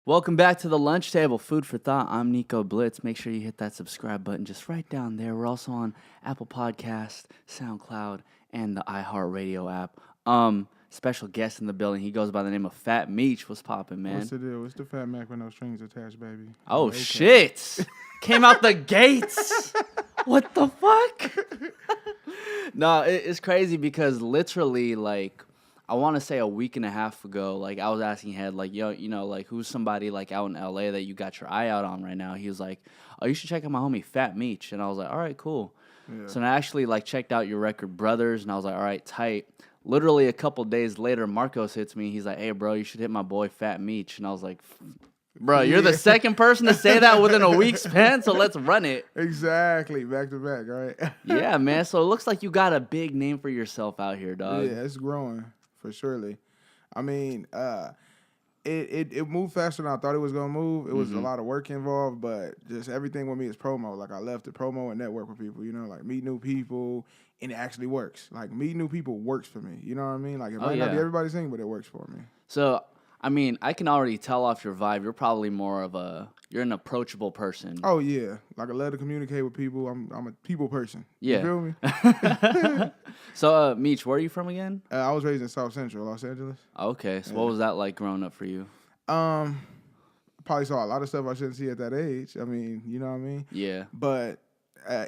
Welcome back to the lunch table, food for thought. I'm Nico Blitz. Make sure you hit that subscribe button just right down there. We're also on Apple Podcast, SoundCloud, and the iHeartRadio app. Special guest in the building. He goes by the name of Fat Meech. What's poppin', man? What's the deal? It's the Fat Mac with no strings attached, baby. Oh, okay. Shit. Came out the gates. What the fuck? No, it's crazy because literally, like, I want to say a week and a half ago, like, I was asking Head, like, yo, you know, like, who's somebody, like, out in L.A. that you got your eye out on right now? He was like, oh, you should check out my homie Fat Meech. And I was like, all right, cool. Yeah. So I actually, like, checked out your record, Brothers, and I was like, all right, tight. Literally a couple days later, Marcos hits me. He's like, hey, bro, you should hit my boy Fat Meech. And I was like, bro, you're the second person to say that within a week span, so let's run it. Exactly. Back to back, right? Yeah, man. So it looks like you got a big name for yourself out here, dog. Yeah, it's growing, for surely. I mean, it moved faster than I thought it was going to move. It was a lot of work involved, but just everything with me is promo. Like, I left to promo and network with people, you know, like meet new people, and it actually works. Like, meeting new people works for me. You know what I mean? Like, it might not be everybody's thing, but it works for me. So, I mean, I can already tell off your vibe. You're probably more of you're an approachable person. Oh, yeah. Like, I love to communicate with people. I'm a people person. Yeah. You feel me? So, Meech, where are you from again? I was raised in South Central, Los Angeles. Okay. So, what was that like growing up for you? Probably saw a lot of stuff I shouldn't see at that age. I mean, you know what I mean? Yeah. But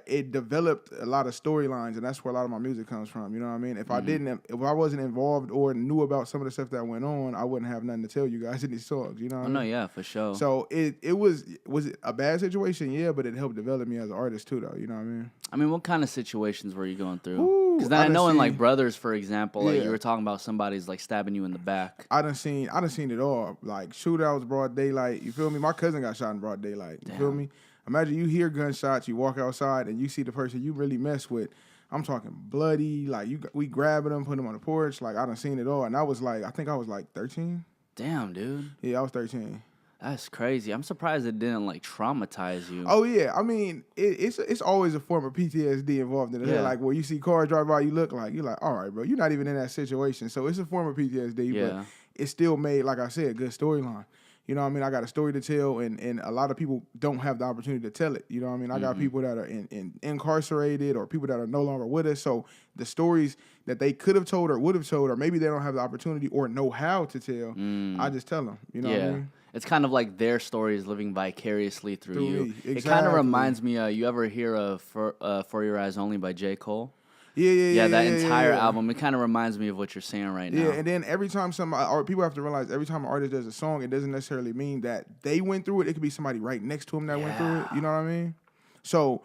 it developed a lot of storylines, and that's where a lot of my music comes from. You know what I mean? If I wasn't involved or knew about some of the stuff that went on, I wouldn't have nothing to tell you guys in these songs. You know what I mean? No, yeah, for sure. So it was it a bad situation? Yeah, but it helped develop me as an artist too, though. You know what I mean? I mean, what kind of situations were you going through? Because then I know in like Brothers, for example, like you were talking about somebody's like stabbing you in the back. I done seen it all. Like shootouts, broad daylight. You feel me? My cousin got shot in broad daylight. You feel me? Imagine you hear gunshots, you walk outside, and you see the person you really mess with. I'm talking bloody, like we grabbing them, putting them on the porch. Like I done seen it all, and I think I was like 13. Damn, dude. Yeah, I was 13. That's crazy. I'm surprised it didn't like traumatize you. Oh yeah, I mean it's always a form of PTSD involved in it. Yeah. Like when you see cars drive by, you're like, all right, bro, you're not even in that situation. So it's a form of PTSD, but it still made, like I said, good storyline. You know what I mean? I got a story to tell, and a lot of people don't have the opportunity to tell it. You know what I mean? I got people that are incarcerated or people that are no longer with us. So the stories that they could have told or would have told, or maybe they don't have the opportunity or know how to tell, I just tell them. You know what I mean? It's kind of like their stories living vicariously through you. Exactly. It kind of reminds me, you ever hear of For Your Eyes Only by J. Cole? Yeah, that entire album, it kind of reminds me of what you're saying right now. Yeah, and then every time people have to realize every time an artist does a song, it doesn't necessarily mean that they went through it. It could be somebody right next to them that went through it. You know what I mean? So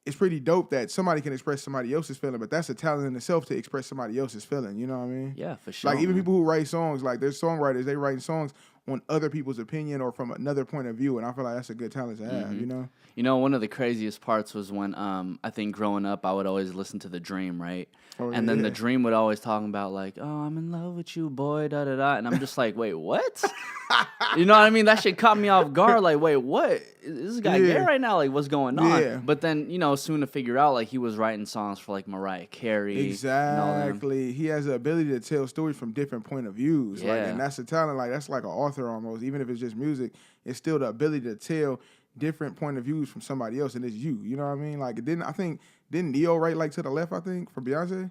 it's pretty dope that somebody can express somebody else's feeling, but that's a talent in itself to express somebody else's feeling. You know what I mean? Yeah, for sure. Like even people who write songs, like there's songwriters, they write songs on other people's opinion or from another point of view, and I feel like that's a good talent to have. You know? You know, one of the craziest parts was when I think growing up, I would always listen to The Dream, right? And then The Dream would always talk about like, oh, I'm in love with you, boy, da da da, and I'm just like, wait, what? You know what I mean? That shit caught me off guard. Like, wait, what? Is this guy gay right now? Like, what's going on? Yeah. But then, you know, soon to figure out like he was writing songs for like Mariah Carey. Exactly. He has the ability to tell stories from different point of views. Yeah. Like, and that's a talent. Like that's like an author almost. Even if it's just music, it's still the ability to tell different point of views from somebody else, and it's you. You know what I mean? Like didn't Neo write like To the Left? I think for Beyonce.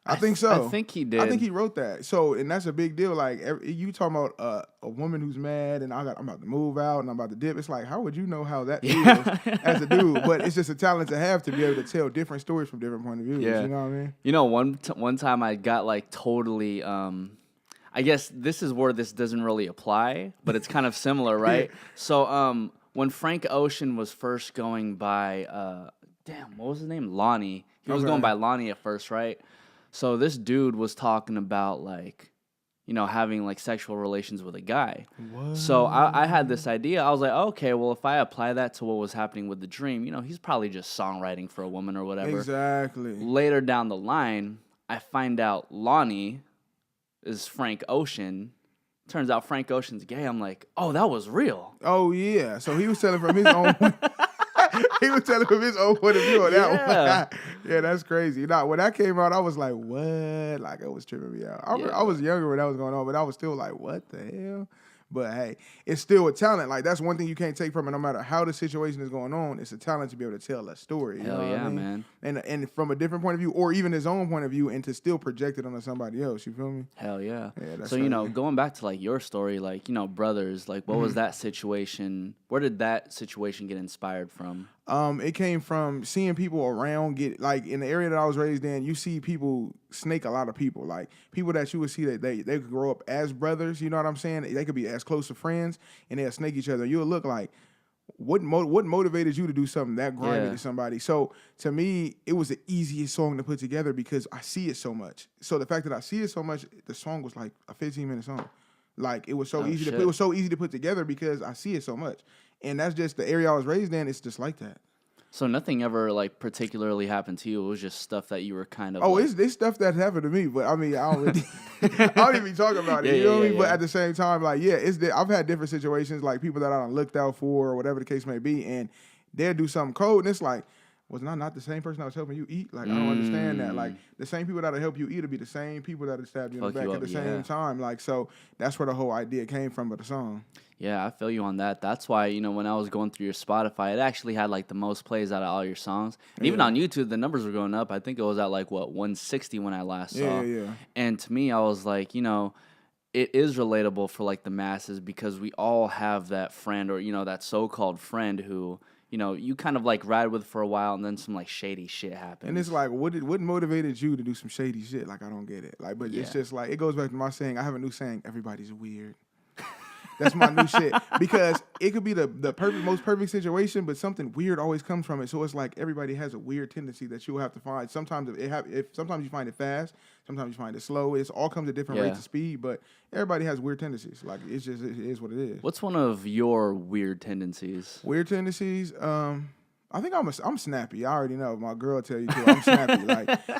I think so. I think he did. I think he wrote that. So, and that's a big deal. Like you talking about a woman who's mad, and I'm about to move out, and I'm about to dip. It's like, how would you know how that feels as a dude? But it's just a talent to have to be able to tell different stories from different point of views. Yeah. You know what I mean? You know, one time I got like totally. I guess this is where this doesn't really apply, but it's kind of similar, right? So, when Frank Ocean was first going by, what was his name? Lonnie. He was going by Lonnie at first, right? So this dude was talking about like, you know, having like sexual relations with a guy. What? So I had this idea. I was like, okay, well, if I apply that to what was happening with The Dream, you know, he's probably just songwriting for a woman or whatever. Exactly. Later down the line, I find out Lonnie is Frank Ocean. Turns out Frank Ocean's gay. I'm like, oh, that was real. Oh, yeah. So he was telling from his own he was telling from his own point of view on that one. Yeah, that's crazy. Now, when that came out, I was like, what? Like, it was tripping me out. I was younger when that was going on, but I was still like, what the hell? But hey, it's still a talent. Like that's one thing you can't take from it. No matter how the situation is going on, it's a talent to be able to tell a story. You Hell know yeah, what I mean? man. And from a different point of view, or even his own point of view, and to still project it onto somebody else. You feel me? Hell yeah. That's So going back to like your story, like brothers, like what was that situation? Where did that situation get inspired from? It came from seeing people around get like in the area that I was raised in. You see people snake a lot of people, like people that you would see that they could grow up as brothers. You know what I'm saying? They could be as close to friends, and they'll snake each other. You'll look like what motivated you to do something that grimy to somebody. So to me, it was the easiest song to put together because I see it so much. So the fact that I see it so much, the song was like a 15-minute song. Like it was so easy to put together because I see it so much. And that's just the area I was raised in. It's just like that. So nothing ever like particularly happened to you. It was just stuff that you were kind of. Oh, it's stuff that happened to me, but I mean, I don't really, I don't even talk about it. You know what I mean? But at the same time, like, I've had different situations, like people that I done looked out for, or whatever the case may be, and they'll do something cold, and it's like, was I not the same person that was helping you eat? Like, I don't understand that. Like, the same people that'll help you eat will be the same people that'll stab you in the back at the same time. Like, so that's where the whole idea came from with the song. Yeah, I feel you on that. That's why, when I was going through your Spotify, it actually had like the most plays out of all your songs. And even on YouTube, the numbers were going up. I think it was at like 160 when I last saw. Yeah. And to me, I was like, it is relatable for like the masses because we all have that friend or, that so-called friend who, you kind of like ride with for a while and then some like shady shit happens. And it's like, what motivated you to do some shady shit? Like, I don't get it. Like, but it's just like, it goes back to my saying, I have a new saying, everybody's weird. That's my new shit. Because it could be the most perfect situation, but something weird always comes from it. So it's like everybody has a weird tendency that you'll have to find. Sometimes sometimes you find it fast, sometimes you find it slow. It all comes at different rates of speed, but everybody has weird tendencies. Like it is what it is. What's one of your weird tendencies? Weird tendencies? I think I'm snappy. I already know. My girl tell you too. I'm snappy.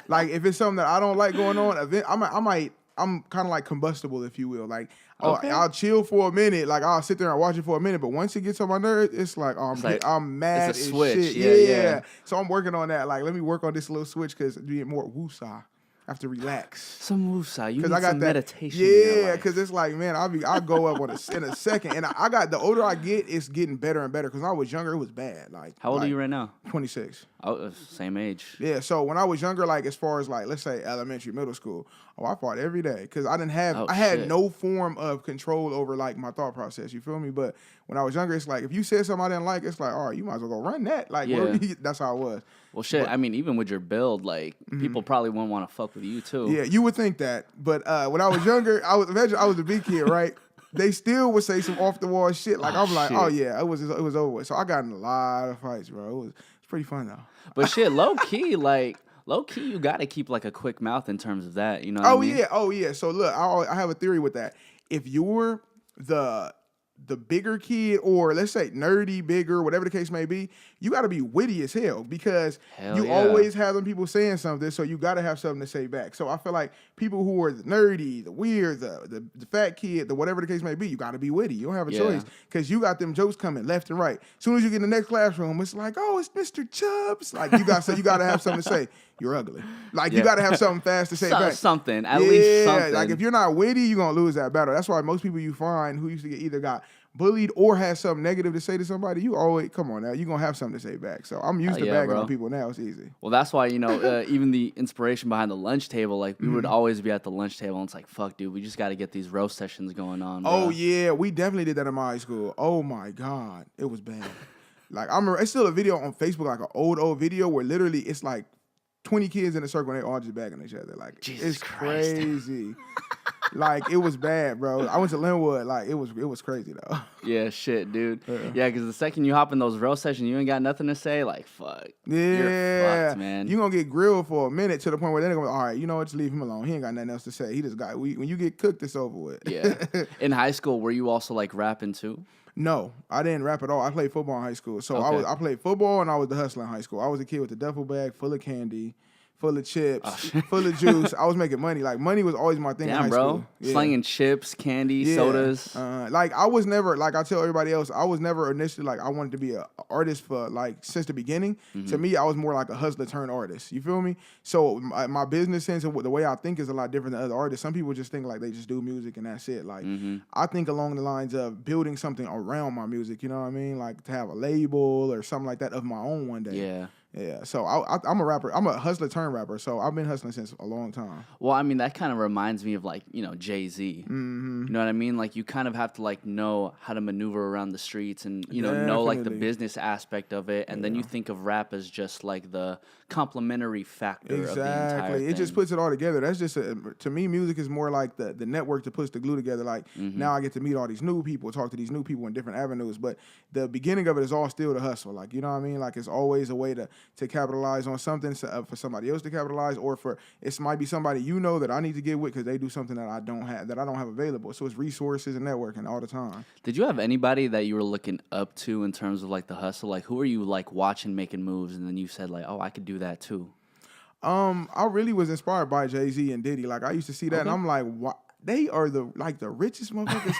like if it's something that I don't like going on, I'm kind of like combustible, if you will. Like, I'll chill for a minute. Like, I'll sit there and watch it for a minute. But once it gets on my nerves, it's like, I'm mad it's a as switch. shit. Yeah. So I'm working on that. Like, let me work on this little switch because to get more woosah. I have to relax. Some woosah. You need some meditation. Yeah, because it's like, man, I'll go up in a second. And I got, the older I get, it's getting better and better. Because when I was younger, it was bad. Like, how old are you right now? 26. Oh, same age. Yeah, so when I was younger, like as far as like, let's say elementary, middle school, I fought every day because I had no form of control over like my thought process. You feel me? But when I was younger, it's like if you said something I didn't like, it's like, all right, you might as well go run that. Like, that's how it was. Well, shit. I mean, even with your build, like people probably wouldn't want to fuck with you too. Yeah, you would think that, but when I was younger, I was a big kid, right? They still would say some off the wall shit. Like I'm like, oh yeah, it was over with. So I got in a lot of fights, bro. It's pretty fun though. But shit, low key, you gotta keep like a quick mouth in terms of that. You know what I mean? Oh yeah. So look, I have a theory with that. If you're the bigger kid, or let's say nerdy, bigger, whatever the case may be, you got to be witty as hell because always have them people saying something, so you got to have something to say back. So I feel like people who are the nerdy, the weird, the fat kid, the whatever the case may be, you got to be witty. You don't have a choice because you got them jokes coming left and right. As soon as you get in the next classroom, it's like, oh, it's Mr. Chubbs. Like you got to have something to say. You're ugly. Like you got to have something fast to say back. Something, at least something. Like if you're not witty, you're gonna lose that battle. That's why most people you find who used to get either got bullied or has something negative to say to somebody, you always, come on now, you're going to have something to say back. So I'm used to bagging on people now. It's easy. Well, that's why, even the inspiration behind the lunch table, like we would always be at the lunch table and it's like, fuck, dude, we just got to get these roast sessions going on. Bro. Oh, yeah. We definitely did that in my high school. Oh, my God. It was bad. Like, I remember, it's still a video on Facebook, like an old video where literally it's like 20 kids in a circle and they all just bagging each other. Like, Jesus it's Christ. Crazy. Like, it was bad, bro. I went to Linwood. Like, it was crazy, though. Yeah, shit, dude. Yeah, because the second you hop in those roast sessions, you ain't got nothing to say. Like, fuck. Yeah. You're fucked, man. You're going to get grilled for a minute to the point where they're going to go, all right, you know what, just leave him alone. He ain't got nothing else to say. He just got, when you get cooked, it's over with. Yeah. In high school, were you also, like, rapping, too? No, I didn't rap at all. I played football in high school. So I played football and I was the hustler in high school. I was a kid with a duffel bag full of candy, full of chips, full of juice. I was making money. Like, money was always my thing in high school. Yeah. Slinging chips, candy, sodas. Like, I was never, like I tell everybody else, I was never initially, like, I wanted to be an artist for, like, since the beginning. To me, I was more like a hustler turned artist. You feel me? So, my business sense and the way I think is a lot different than other artists. Some people just think, like, they just do music and that's it. Like, I think along the lines of building something around my music, you know what I mean? Like, to have a label or something like that of my own one day. Yeah. Yeah, so I'm a rapper. I'm a hustler turned rapper. So I've been hustling since a long time. Well, I mean, that kind of reminds me of like, Jay-Z. You know what I mean? Like, you kind of have to like know how to maneuver around the streets and, know like the business aspect of it. And then you think of rap as just like the complementary factor of the entire thing. It just puts it all together. That's just, to me, music is more like the network that puts the glue together. Like, now I get to meet all these new people, talk to these new people in different avenues. But the beginning of it is all still the hustle. Like, you know what I mean? Like, it's always a way to capitalize on something for somebody else to capitalize, or for it might be somebody that I need to get with because they do something that I don't have available. So it's resources and networking all the time. Did you have anybody that you were looking up to in terms of like the hustle? Like, who are you like watching making moves, and then you said like, oh, I could do that too? I really was inspired by Jay-Z and Diddy. Like, I used to see that, and I'm like, what? They are the richest motherfuckers,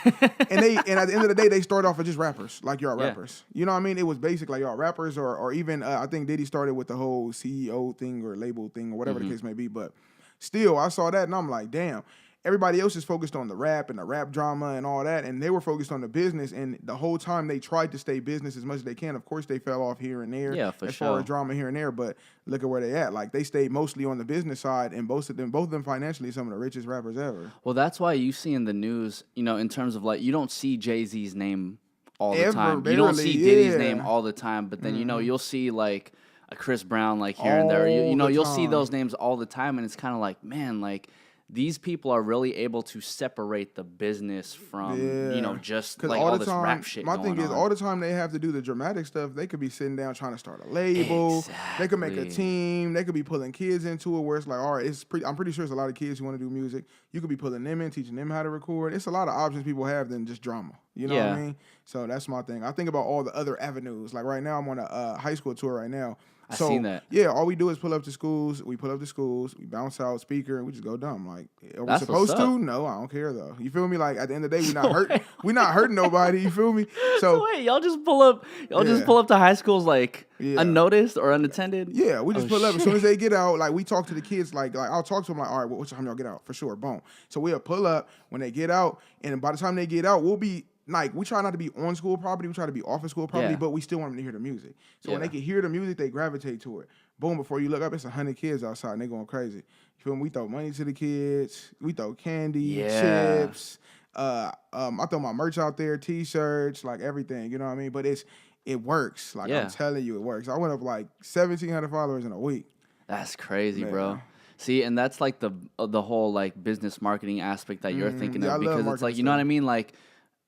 and at the end of the day, they start off as just rappers, like y'all rappers. You know what I mean? It was basically like y'all rappers, or even I think Diddy started with the whole CEO thing or label thing or whatever the case may be. But still, I saw that and I'm like, damn. Everybody else is focused on the rap and the rap drama and all that, and they were focused on the business. And the whole time they tried to stay business as much as they can. Of course, they fell off here and there, as far as drama here and there. But look at where they at. Like, they stayed mostly on the business side, and both of them financially some of the richest rappers ever. Well, that's why you see in the news, in terms of like, you don't see Jay-Z's name all the time. You don't see Diddy's name all the time, but then you'll see like a Chris Brown like here and there. You'll see those names all the time, and it's kind of like, man, like, these people are really able to separate the business from, just like all this rap shit. My thing is, all the time they have to do the dramatic stuff, they could be sitting down trying to start a label. Exactly. They could make a team. They could be pulling kids into it where it's like, all right, I'm pretty sure there's a lot of kids who want to do music. You could be pulling them in, teaching them how to record. It's a lot of options people have than just drama. You know what I mean? So that's my thing. I think about all the other avenues. Like, right now, I'm on a high school tour right now. I've seen that. Yeah, all we do is pull up to schools. We bounce out speaker, and we just go dumb. Like, are we supposed to? No, I don't care though. You feel me? Like, at the end of the day, we're not hurting nobody. You feel me? So wait, y'all just pull up. Just pull up to high schools like unnoticed or unattended. Yeah, we just pull up as soon as they get out. Like, we talk to the kids. Like I'll talk to them like, all right, what time y'all get out? For sure, boom. So we'll pull up when they get out, and by the time they get out, we'll be. Like, we try not to be on school property. We try to be off of school property, but we still want them to hear the music. So when they can hear the music, they gravitate to it. Boom, before you look up, it's 100 kids outside, and they going crazy. You feel me? We throw money to the kids. We throw candy, chips. I throw my merch out there, T-shirts, like everything. You know what I mean? But it works. Like, I'm telling you, it works. I went up like 1,700 followers in a week. That's crazy, bro. See, and that's like the whole like business marketing aspect that you're thinking of, because it's like, you know what I mean? Like,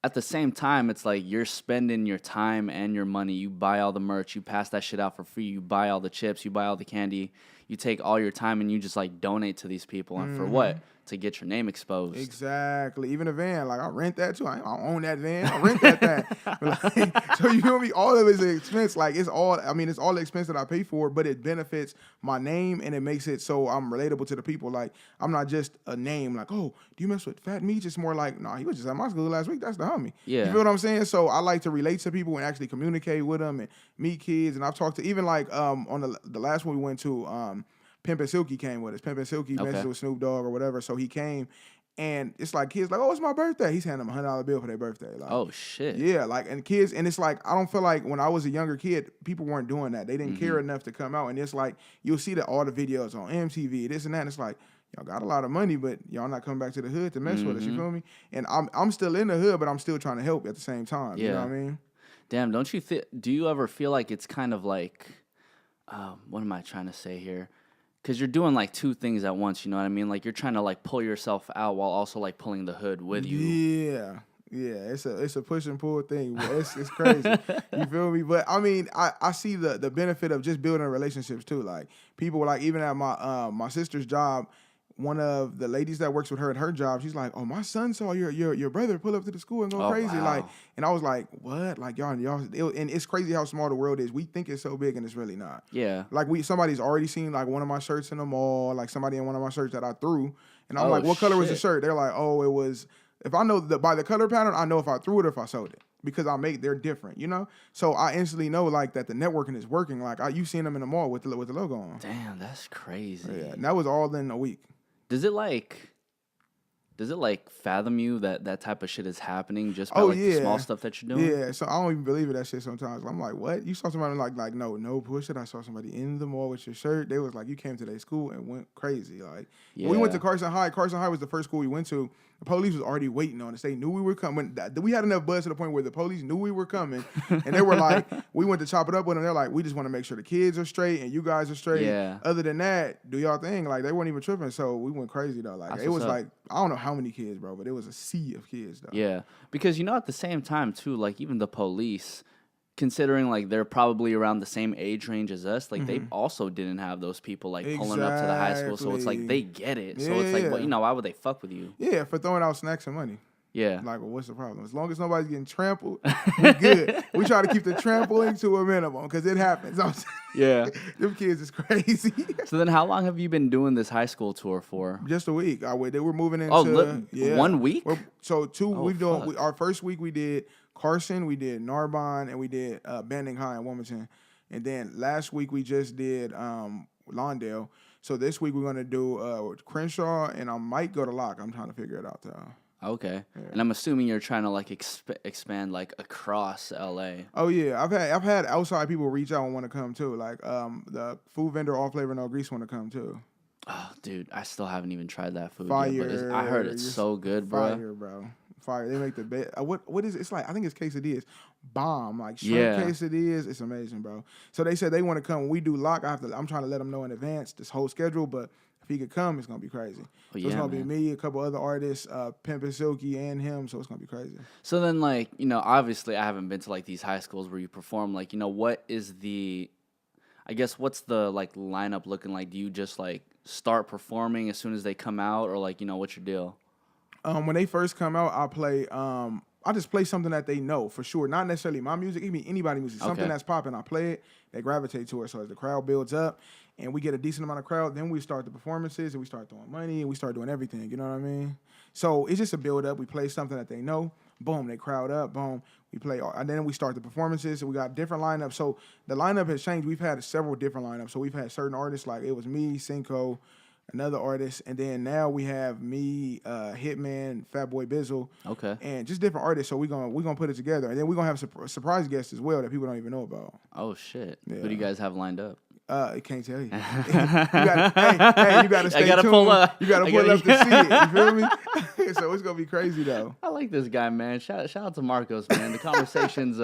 at the same time, it's like you're spending your time and your money. You buy all the merch. You pass that shit out for free. You buy all the chips. You buy all the candy. You take all your time and you just like donate to these people. And for what? To get your name exposed. Exactly. Even a van, like, I rent that too. I own that van. I rent that thing. Like, so you feel me? All of it's an expense. Like, it's all the expense that I pay for, but it benefits my name and it makes it so I'm relatable to the people. Like, I'm not just a name. Like, oh, do you mess with Fat Meech? It's more like, nah, he was just at my school last week. That's the homie. Yeah. You feel what I'm saying? So I like to relate to people and actually communicate with them and meet kids. And I've talked to even like on the last one we went to. Pimpin' Silky came with us. Pimpin' Silky messaged with Snoop Dogg or whatever, so he came, and it's like kids like, oh, it's my birthday. He's handing them $100 bill for their birthday. Like, oh shit. Yeah, like, and kids, and it's like, I don't feel like when I was a younger kid, people weren't doing that. They didn't care enough to come out, and it's like you'll see that all the videos on MTV, this and that. And it's like, y'all got a lot of money, but y'all not coming back to the hood to mess with us. You feel me? And I'm still in the hood, but I'm still trying to help at the same time. Yeah. You know what I mean? Damn, do you ever feel like it's kind of like, what am I trying to say here? Because you're doing like two things at once, you know what I mean? Like, you're trying to like pull yourself out while also like pulling the hood with you. Yeah, it's a push and pull thing. It's crazy. You feel me? But I mean, I see the benefit of just building relationships too. Like, people like, even at my sister's job, one of the ladies that works with her at her job, she's like, "Oh, my son saw your brother pull up to the school and go crazy." Wow. Like, and I was like, "What?" Like y'all, and it's crazy how small the world is. We think it's so big, and it's really not. Yeah. Like somebody's already seen like one of my shirts in the mall, like somebody in one of my shirts that I threw, and I'm like, "What color was the shirt?" They're like, "Oh, it was." If I know by the color pattern, I know if I threw it or if I sold it. Because they're different, you know. So I instantly know like that the networking is working. Like you seen them in the mall with the logo on. Damn, that's crazy. Yeah, and that was all in a week. Does it fathom you that type of shit is happening just by the small stuff that you're doing? Yeah, so I don't even believe that shit sometimes. I'm like, what? You saw somebody like no bullshit. I saw somebody in the mall with your shirt. They was like, you came to their school and went crazy. Like we went to Carson High. Carson High was the first school we went to. The police was already waiting on us. They knew we were coming. We had enough buzz to the point where the police knew we were coming. And they were like, we went to chop it up with them. They're like, we just want to make sure the kids are straight and you guys are straight. Yeah. Other than that, do y'all thing. Like, they weren't even tripping. So we went crazy, though. Like, it was like, I don't know how many kids, bro, but it was a sea of kids, though. Yeah. Because, at the same time, too, like, even the police, considering, like, they're probably around the same age range as us, like, they also didn't have those people, like, pulling up to the high school. So it's like, they get it. So it's like, well, why would they fuck with you? Yeah, for throwing out snacks and money. Yeah. Like, well, what's the problem? As long as nobody's getting trampled, we're good. We try to keep the trampling to a minimum because it happens. Yeah. Them kids is crazy. So then how long have you been doing this high school tour for? Just a week. They were moving into... 1 week? So our first week we did Carson, we did Narbonne, and we did Banning High in Wilmington. And then last week we just did Lawndale. So this week we're going to do Crenshaw, and I might go to Locke. I'm trying to figure it out, though. Okay, yeah. And I'm assuming you're trying to like expand like across LA. Oh yeah, I've had outside people reach out and want to come too. Like the food vendor All Flavor No Grease want to come too. Oh, dude, I still haven't even tried that food Fire, yet, but I heard it's so good, bro. Fire, bro. Fire. They make the best. What is it? It's like, I think it's quesadillas. Bomb. Like shrimp quesadillas. It's amazing, bro. So they said they want to come. When we do Lock, I'm trying to let them know in advance this whole schedule, but if he could come, it's going to be crazy. So it's going to be me, a couple other artists, Pimp and Silky, and him, so it's going to be crazy. So then, like, obviously I haven't been to, like, these high schools where you perform. Like, what is what's the, like, lineup looking like? Do you just, like, start performing as soon as they come out? Or, like, what's your deal? When they first come out, I just play something that they know, for sure. Not necessarily my music. It can be anybody's music. Something that's popping, I play it. They gravitate to it. So as the crowd builds up, and we get a decent amount of crowd, then we start the performances, and we start throwing money, and we start doing everything. You know what I mean? So it's just a build up. We play something that they know. Boom, they crowd up. Boom, we play, and then we start the performances. And we got different lineups. So the lineup has changed. We've had several different lineups. So we've had certain artists, like it was me, Cinco, another artist, and then now we have me, Hitman, Fatboy Bizzle, and just different artists. So we're gonna put it together, and then we're gonna have surprise guests as well that people don't even know about. Oh shit! Yeah. Who do you guys have lined up? I can't tell you. You gotta stay tuned. Pull up. You gotta pull up to see it. You feel me? So it's gonna be crazy though. I like this guy, man. Shout out to Marcos, man. The conversations,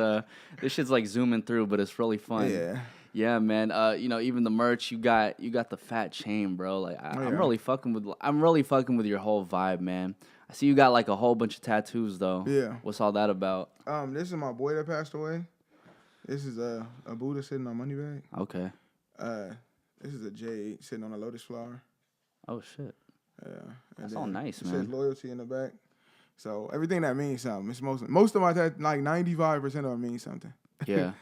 this shit's like zooming through, but it's really fun. Yeah. Yeah, man. Even the merch, you got the fat chain, bro. Like I'm really fucking with your whole vibe, man. I see you got like a whole bunch of tattoos though. Yeah. What's all that about? This is my boy that passed away. This is a Buddha sitting on money bag. Okay. This is a jade sitting on a lotus flower. Oh shit. Yeah. That's all nice, man. It says loyalty in the back. So everything that means something. It's most of my like 95% of it means something. Yeah.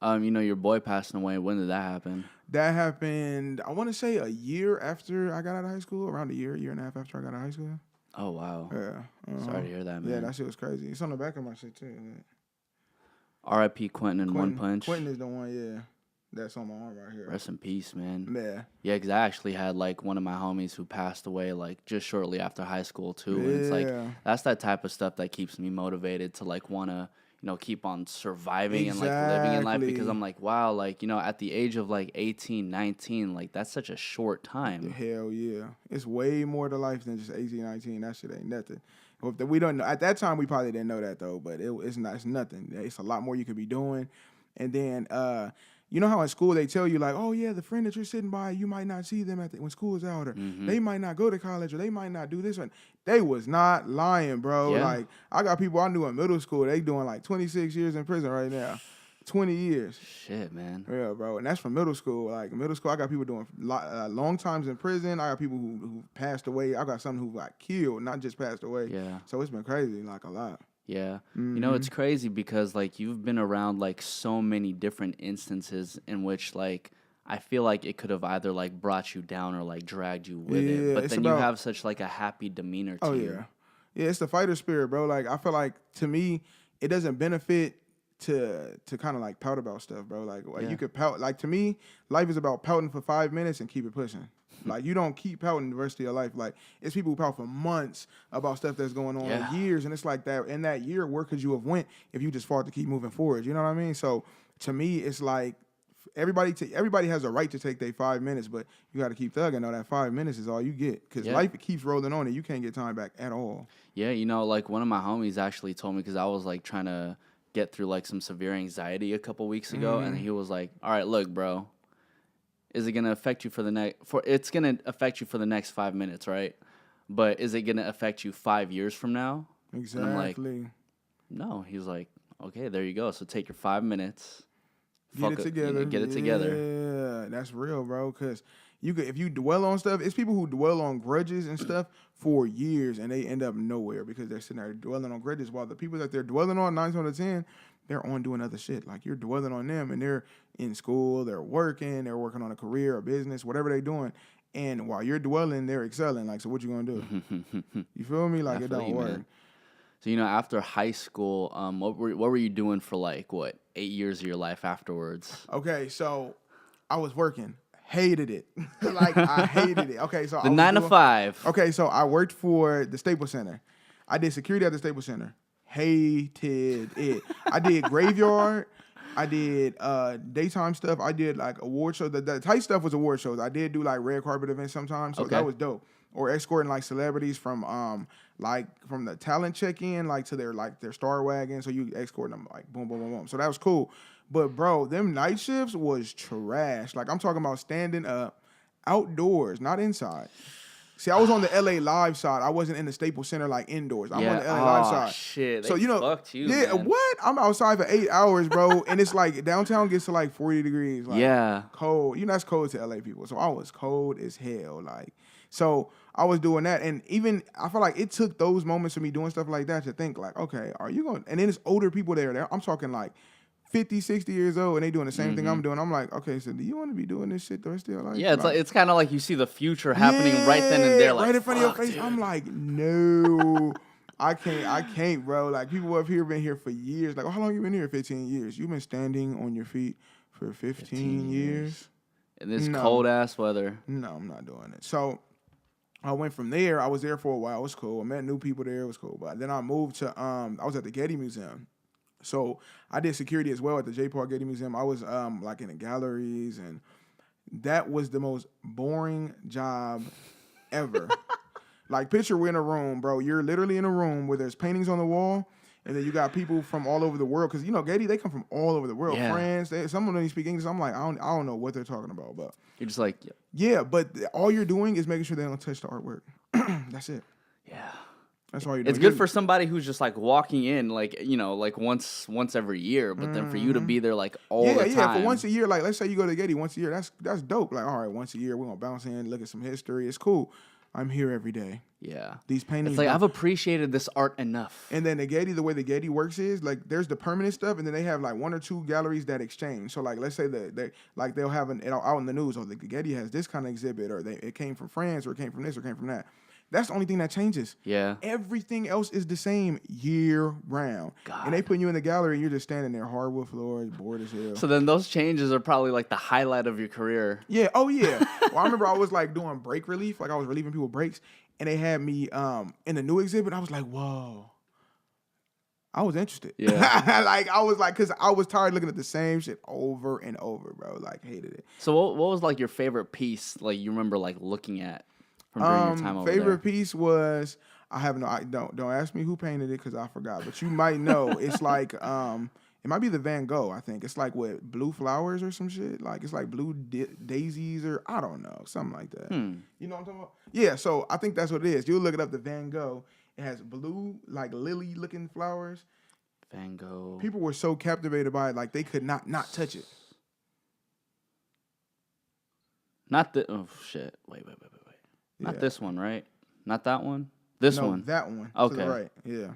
Your boy passing away. When did that happen? That happened, I want to say a year after I got out of high school. Around a year and a half after I got out of high school. Oh wow. Yeah. Sorry to hear that, man. Yeah, that shit was crazy. It's on the back of my shit too. R.I.P. Quentin and One Punch. Quentin is the one, yeah. That's on my arm right here. Rest in peace, man. Yeah. Yeah, because I actually had, like, one of my homies who passed away, like, just shortly after high school, too. And it's, like, that's that type of stuff that keeps me motivated to, like, want to, keep on surviving and, like, living in life. Because I'm like, wow, like, at the age of, like, 18, 19, like, that's such a short time. Hell yeah. It's way more to life than just 18, 19. That shit ain't nothing. We don't know. At that time, we probably didn't know that, though. But it's nothing. It's a lot more you could be doing. And then... you know how in school they tell you, like, oh, yeah, the friend that you're sitting by, you might not see them when school is out, or they might not go to college, or they might not do this one. They was not lying, bro. Yeah. Like, I got people I knew in middle school, they doing like 26 years in prison right now. 20 years. Shit, man. Yeah, bro. And that's from middle school. Like, middle school, I got people doing long times in prison. I got people who passed away. I got some who got killed, not just passed away. Yeah. So it's been crazy, like, a lot. Yeah. You know, it's crazy because, like, you've been around, like, so many different instances in which, like, I feel like it could have either, like, brought you down or, like, dragged you with it. But then you have such, like, a happy demeanor to you. Yeah. Yeah, it's the fighter spirit, bro. Like, I feel like, to me, it doesn't benefit to kind of, like, pout about stuff, bro. Like you could pout. Like, to me, life is about pouting for 5 minutes and keep it pushing. Like, you don't keep pouting the rest of your life. Like, it's people who pout for months about stuff that's going on or years, and it's like that. In that year, where could you have went if you just fought to keep moving forward? You know what I mean? So, to me, it's like everybody has a right to take their 5 minutes, but you got to keep thugging. Though that 5 minutes is all you get because life keeps rolling on and you can't get time back at all. Yeah, you know, like one of my homies actually told me because I was like trying to get through like some severe anxiety a couple weeks ago, and he was like, "All right, look, bro, is it gonna affect you it's gonna affect you for the next 5 minutes, right? But is it gonna affect you 5 years from now?" Exactly. And I'm like, no. He was like, "Okay, there you go. So take your 5 minutes." Get it together. Get it together. Yeah, that's real, bro. Because if you dwell on stuff, it's people who dwell on grudges and stuff for years, and they end up nowhere because they're sitting there dwelling on grudges. While the people that they're dwelling on, 9 out of 10, they're on doing other shit. Like, you're dwelling on them, and they're in school, they're working on a career, a business, whatever they're doing. And while you're dwelling, they're excelling. Like, so what you gonna do? You feel me? Like, it don't work. Man. So, you know, after high school, what were you doing for, like, 8 years of your life afterwards? Okay, so I was working. Hated it. Like, I hated it. Okay, so the 9 to 5. Okay, so I worked for the Staples Center. I did security at the Staples Center. Hated it. I did graveyard. I did daytime stuff. I did, like, award shows. The tight stuff was award shows. I did do, like, red carpet events sometimes, so that was dope. Or escorting, like, celebrities from the talent check-in, like, to their star wagon. So you escorting them, like, boom, boom, boom, boom. So that was cool. But, bro, them night shifts was trash. Like, I'm talking about standing up outdoors, not inside. See, I was on the LA Live side. I wasn't in the Staples Center, like, indoors. I'm on the LA Live side. Shit. So, fucked you, man. What? I'm outside for 8 hours, bro. And it's like downtown gets to like 40 degrees. Like, cold. That's cold to LA people. So I was cold as hell. Like, so I was doing that. And even, I feel like it took those moments of me doing stuff like that to think, like, okay, are you going? And then it's older people there. I'm talking like 50, 60 years old, and they doing the same thing I'm doing. I'm like, okay, so do you want to be doing this shit the rest of your life? Yeah, it's kind of like you see the future happening right then and there, like, right in front of your face. Dude. I'm like, no, I can't, bro. Like, people up here been here for years. Like, how long you been here? 15 years. You've been standing on your feet for 15 years. In this cold ass weather. No, I'm not doing it. So I went from there. I was there for a while. It was cool. I met new people there. It was cool. But then I moved to I was at the Getty Museum. So I did security as well at the J. Park Getty Museum. I was like in the galleries, and that was the most boring job ever. Like, picture we're in a room, bro. You're literally in a room where there's paintings on the wall, and then you got people from all over the world. Because, Getty, they come from all over the world. Yeah. France, some of them speak English. I'm like, I don't know what they're talking about. But you're just like, yeah, but all you're doing is making sure they don't touch the artwork. That's it. Yeah. That's all you're doing. It's good for somebody who's just like walking in, like, like once every year, but then for you to be there like all the time. Yeah, for once a year, like, let's say you go to Getty once a year, that's dope. Like, all right, once a year, we're gonna bounce in, look at some history. It's cool. I'm here every day. Yeah. These paintings. It's like, I've appreciated this art enough. And then the way the Getty works is, like, there's the permanent stuff, and then they have like 1 or 2 galleries that exchange. So, like, let's say they'll have it out in the news, or the Getty has this kind of exhibit, or it came from France, or it came from this, or came from that. That's the only thing that changes. Yeah. Everything else is the same year round. God. And they put you in the gallery and you're just standing there, hardwood floors, bored as hell. So then those changes are probably like the highlight of your career. Yeah. Oh, yeah. Well, I remember I was like doing break relief. Like, I was relieving people breaks. And they had me in the new exhibit. I was like, whoa. I was interested. Yeah. Like, I was like, because I was tired looking at the same shit over and over, bro. Like, hated it. So what was like your favorite piece, like, you remember like looking at? From during your time over favorite there? Piece was, don't ask me who painted it because I forgot, but you might know. It's like it might be the Van Gogh, I think. It's like with blue flowers or some shit. Like, it's like blue daisies, or I don't know, something like that. You know what I'm talking about? Yeah, so I think that's what it is. You'll look it up, the Van Gogh. It has blue, like lily looking flowers. Van Gogh. People were so captivated by it, like they could not touch it. Not the oh shit. Wait. Not this one, right? Not that one. This one. That one. Okay. To the right. Yeah.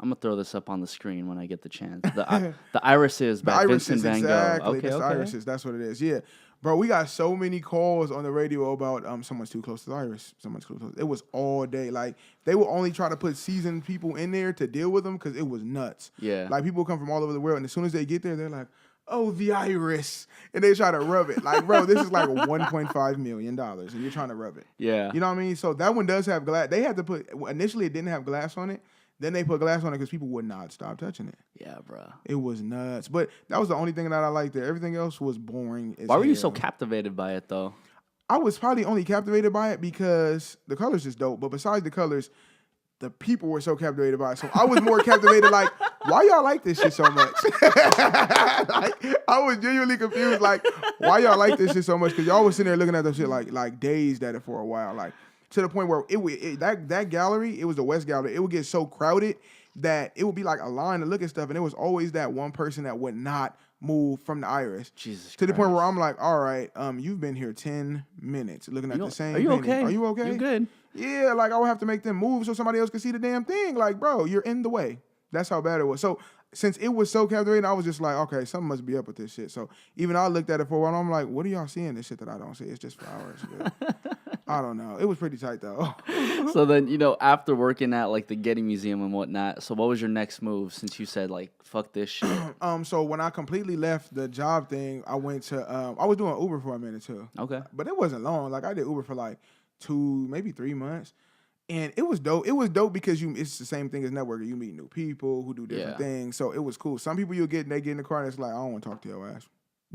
I'm gonna throw this up on the screen when I get the chance. The Irises by Vincent Van Gogh. Exactly. That's the Irises. That's what it is. Yeah. Bro, we got so many calls on the radio about someone's too close to the iris. Someone's too close. It was all day. Like, they would only try to put seasoned people in there to deal with them because it was nuts. Yeah. Like, people come from all over the world, and as soon as they get there, they're like, oh, the iris. And they try to rub it. Like, bro, this is like $1.5 million, and you're trying to rub it. Yeah. You know what I mean? So that one does have glass. They had to put, initially it didn't have glass on it. Then they put glass on it because people would not stop touching it. Yeah, bro. It was nuts. But that was the only thing that I liked there. Everything else was boring as Why were you hell. so captivated by it, though? I was probably only captivated by it because the colors is dope. But besides the colors, the people were so captivated by it. So I was more captivated, like, why y'all like this shit so much? Like, I was genuinely confused, like, why y'all like this shit so much? Because y'all was sitting there looking at the shit like dazed at it for a while. Like, to the point where that gallery, it was the West Gallery, it would get so crowded that it would be like a line to look at stuff, and it was always that one person that would not move from the iris. Jesus to the Christ. point where I'm like, all right, you've been here 10 minutes looking at the same Are you painting. okay? Are you okay? You good? Yeah, like I would have to make them move so somebody else could see the damn thing. Like, bro, you're in the way. That's how bad it was. So since it was so captivating, I was just like, okay, something must be up with this shit. So even I looked at it for a while, and I'm like, what are y'all seeing this shit that I don't see? It's just flowers. I don't know. It was pretty tight though. So then, after working at like the Getty Museum and whatnot, so what was your next move since you said like, fuck this shit? So when I completely left the job thing, I went to, I was doing Uber for a minute too. Okay. But it wasn't long. Like I did Uber for like 2, maybe 3 months. And it was dope. It was dope because it's the same thing as networking. You meet new people who do different things. So it was cool. Some people they get in the car and it's like, I don't want to talk to your ass.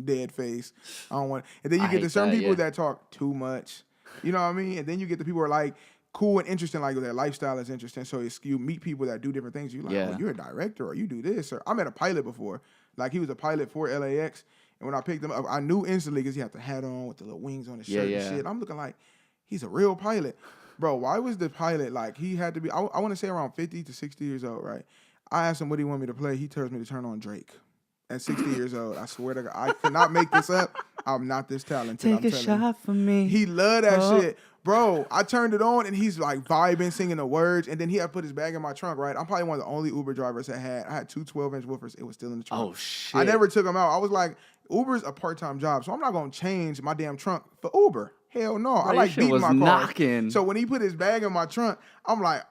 Dead face. I don't want. And then you get to certain people that talk too much. You know what I mean? And then you get the people who are like cool and interesting, like their lifestyle is interesting. So you meet people that do different things. You're like, oh, you're a director or you do this. Or I met a pilot before. Like he was a pilot for LAX. And when I picked him up, I knew instantly because he had the hat on with the little wings on his shirt and shit. I'm looking like, he's a real pilot. Bro, why was the pilot like he had to be, I want to say around 50 to 60 years old, right? I asked him what he wanted me to play. He tells me to turn on Drake. At 60 years old, I swear to God, I cannot make this up. I'm not this talented. Take a shot for me. He loved that shit. Bro, I turned it on and he's like vibing, singing the words. And then he had put his bag in my trunk, right? I'm probably one of the only Uber drivers I had 2 12-inch woofers. It was still in the trunk. Oh, shit. I never took them out. I was like, Uber's a part-time job, so I'm not going to change my damn trunk for Uber. Hell no. I like beating my car. Knocking. So when he put his bag in my trunk, I'm like,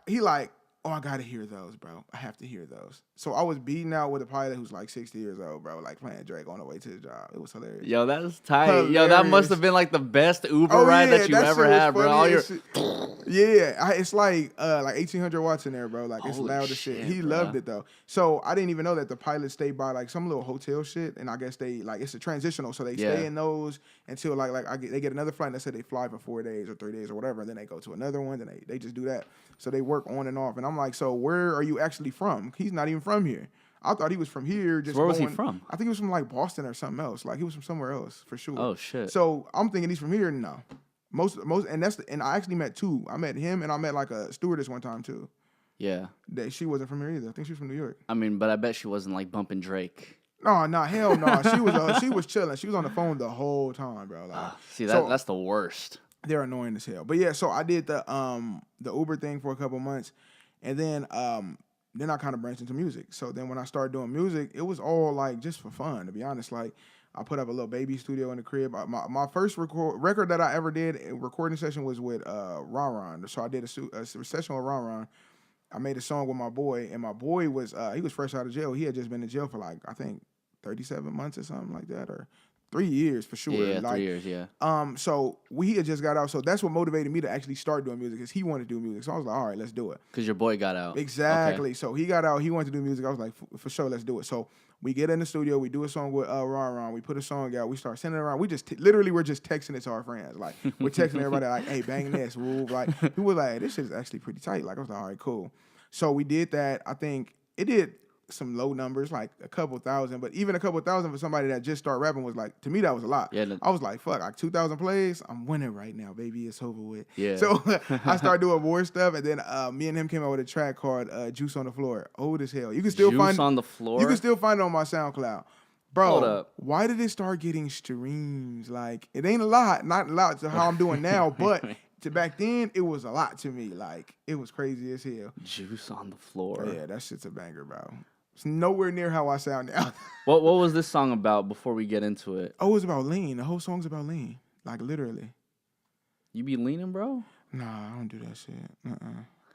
oh, I got to hear those, bro. I have to hear those. So I was beating out with a pilot who's like 60 years old, bro, like playing Drake on the way to his job. It was hilarious. Yo, that's tight. Hilarious. Yo, that must have been like the best Uber ride that you ever had, bro. It's like 1,800 watts in there, bro. Like it's loud as shit. He loved it though. So I didn't even know that the pilots stay by like some little hotel shit, and I guess they like it's a transitional, so they stay in those until they get another flight. And they say they fly for 4 days or 3 days or whatever, and then they go to another one. Then they just do that. So they work on and off. And I'm like, so where are you actually from? He's not even from here. I thought he was from here. Where was he from? I think he was from like Boston or something else. Like he was from somewhere else for sure. Oh shit. So I'm thinking he's from here. No, most and I actually met 2. I met him and I met like a stewardess one time too. Yeah. She wasn't from here either. I think she was from New York. I mean, but I bet she wasn't like bumping Drake. No, hell no. She was chilling. She was on the phone the whole time, bro. Like, that's the worst. They're annoying as hell. But yeah, so I did the Uber thing for a couple months, and then I kind of branched into music. So then when I started doing music, it was all like just for fun, to be honest. Like I put up a little baby studio in the crib. My first record that I ever did, a recording session was with Ron Ron. So I did a session with Ron Ron. I made a song with my boy, and my boy was he was fresh out of jail. He had just been in jail for like I think 37 months or something like that, or 3 years for sure. Yeah, 3 years, yeah. So he had just got out. So that's what motivated me to actually start doing music, because he wanted to do music. So I was like, all right, let's do it. Because your boy got out. Exactly. Okay. So he got out. He wanted to do music. I was like, for sure, let's do it. So we get in the studio. We do a song with Ron Ron. We put a song out. We start sending it around. We just we're just texting it to our friends. Like we're texting everybody like, hey, bang this, woo. Like people were like, this shit is actually pretty tight. Like I was like, all right, cool. So we did that. I think it did some low numbers, like a couple thousand, but even a couple thousand for somebody that just started rapping was like, to me, that was a lot. Yeah, I was like, fuck, like 2,000 plays, I'm winning right now, baby. It's over with. Yeah. So I started doing more stuff, and then me and him came out with a track called Juice on the Floor. Old as hell. You can still Juice on the Floor? You can still find it on my SoundCloud. Bro, hold up. Why did it start getting streams? Like, it ain't a lot, not a lot to how I'm doing now, but to back then, it was a lot to me. Like, it was crazy as hell. Juice on the Floor. Yeah, that shit's a banger, bro. It's nowhere near how I sound now. What was this song about before we get into it? Oh, it's about lean. The whole song's about lean. Like, literally. You be leaning, bro? Nah, I don't do that shit.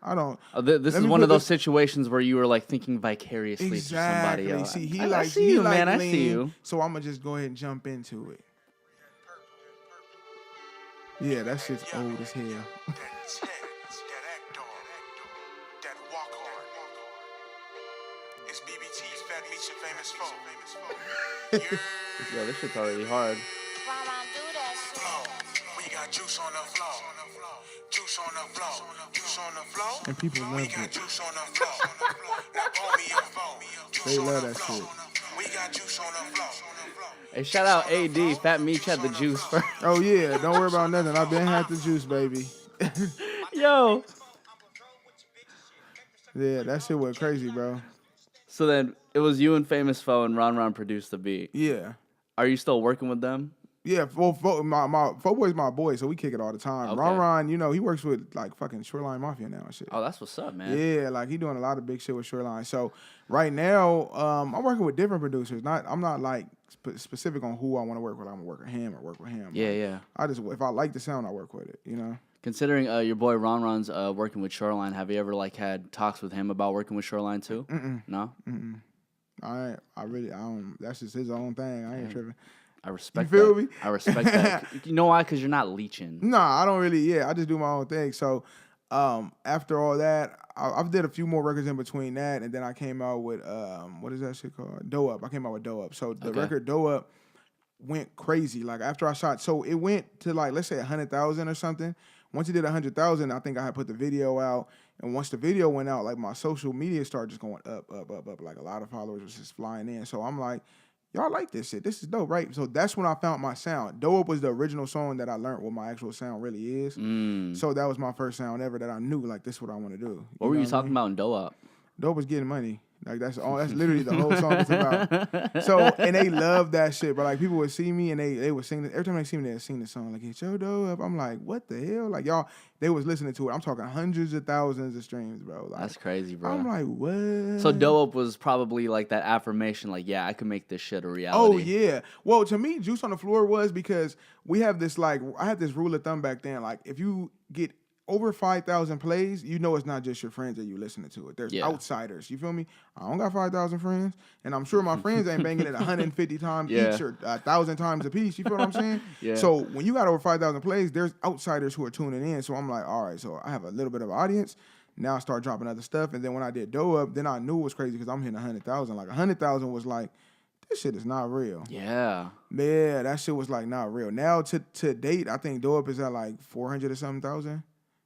I don't. This is one of those situations where you were like thinking vicariously through somebody else. See, I see you, man. I see you. So I'm gonna just go ahead and jump into it. Yeah, that shit's old as hell. It's BBT's Fat Meech and Famous Folk. Yo, this shit's already hard. We got juice on the floor. Juice on the floor. Juice on the floor. And people love We it. got juice on the floor. Now pull me your phone. They love that shit. We got juice on the floor. Hey, shout out AD. Fat Meech had the juice first. Oh yeah, don't worry about nothing. I've been had the juice, baby. Yo. Yeah, that shit went crazy, bro. So then it was you and Famous Foe and Ron produced the beat. Yeah. Are you still working with them? Yeah, my Fo Boy's my boy, so we kick it all the time. Okay. Ron, you know, he works with like fucking Shoreline Mafia now and shit. Oh, that's what's up, man. Yeah, like he doing a lot of big shit with Shoreline. So right now, I'm working with different producers. I'm not like specific on who I want to work with. I'm gonna work with him or work with him. Yeah, like, yeah. I just if I like the sound, I work with it. You know. Considering your boy Ron's working with Shoreline, have you ever like had talks with him about working with Shoreline too? No. I don't. That's just his own thing. I ain't tripping. I respect. You feel that. me? I respect that. You know why? Because you're not leeching. Nah, I don't really. Yeah, I just do my own thing. So, after all that, I've did a few more records in between that, and then I came out with what is that shit called? Dough Up. I came out with Dough Up. So the record Dough Up went crazy. Like after I shot, so it went to like let's say 100,000 or something. Once it did 100,000, I think I had put the video out, and once the video went out, like my social media started just going up. Like a lot of followers was just flying in. So I'm like, y'all like this shit. This is dope, right? So that's when I found my sound. Dope was the original song that I learned what my actual sound really is. So that was my first sound ever that I knew, like, this is what I want to do. What were you talking about in Dough Up? Dope was getting money. Like, that's all. That's literally the whole song is about. So, and they love that shit, bro. Like, people would see me and they would sing it. Every time they see me, they'd sing the song. Like, it's your dough up. I'm like, what the hell? Like, y'all, they was listening to it. I'm talking hundreds of thousands of streams, bro. Like, that's crazy, bro. I'm like, what? So Dough Up was probably like that affirmation, like, yeah, I can make this shit a reality. Oh, yeah. Well, to me, Juice on the Floor was because we have this, like, I had this rule of thumb back then. Like, if you get over 5,000 plays, you know it's not just your friends that you listening to it. There's outsiders. You feel me? I don't got 5,000 friends, and I'm sure my friends ain't banging it 150 times each or 1,000 times a piece. You feel what I'm saying? Yeah. So when you got over 5,000 plays, there's outsiders who are tuning in. So I'm like, all right, so I have a little bit of audience. Now I start dropping other stuff, and then when I did Dough Up, then I knew it was crazy because I'm hitting 100,000. Like 100,000 was like, this shit is not real. Yeah. Yeah, that shit was like not real. Now to date, I think Dough Up is at like 400 or something thousand.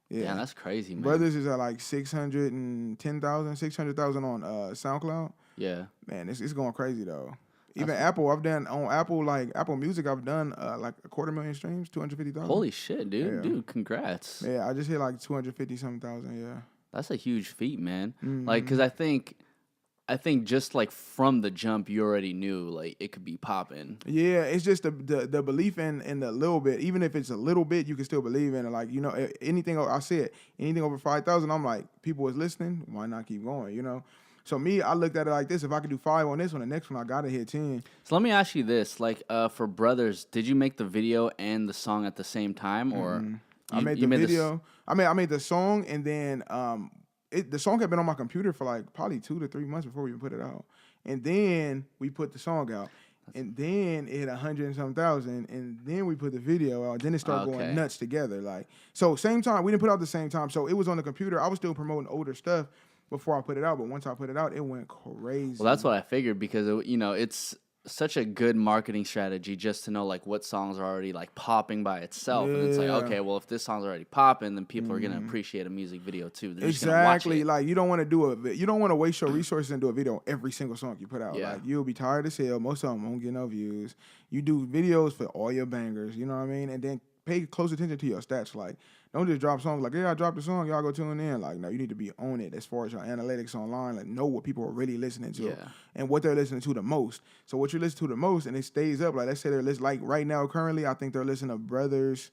Yeah, damn, that's crazy, man. Brothers is at like 610,000, 600,000 on SoundCloud. Yeah. Man, it's going crazy though. Even Apple, I've done on Apple, like Apple Music, I've done like 250,000 streams, 250,000. Holy shit, dude. Yeah. Dude, congrats. Yeah, I just hit like 250-something thousand, yeah. That's a huge feat, man. Like, because I think just like from the jump, you already knew like it could be popping. Yeah, it's just the belief in the little bit. Even if it's a little bit, you can still believe in it. Like, you know, anything I said, anything over 5,000, I'm like, people is listening. Why not keep going? You know. So me, I looked at it like this: if I could do 5 on this one, the next one I gotta hit 10. So let me ask you this: like, for Brothers, did you make the video and the song at the same time, or I made the video? I made the song, and then the song had been on my computer for like probably 2 to 3 months before we even put it out. And then we put the song out. And then it hit 100 and some thousand. And then we put the video out. Then it started going nuts together. Like, so same time, we didn't put it out the same time. So it was on the computer. I was still promoting older stuff before I put it out. But once I put it out, it went crazy. Well, that's what I figured because, it's such a good marketing strategy just to know like what songs are already like popping by itself, and it's like, okay, well, if this song's already popping, then people are gonna appreciate a music video too. They're just gonna watch it. Like you don't want to waste your resources and do a video on every single song you put out. Yeah. Like you'll be tired as hell. Most of them won't get no views. You do videos for all your bangers. You know what I mean? And then pay close attention to your stats. Like don't just drop songs like, yeah, I dropped a song, y'all go tune in. Like, no, you need to be on it as far as your analytics online. Like, know what people are really listening to and what they're listening to the most. So what you listen to the most and it stays up. Like, let's say they're listening, like right now, currently, I think they're listening to Brothers,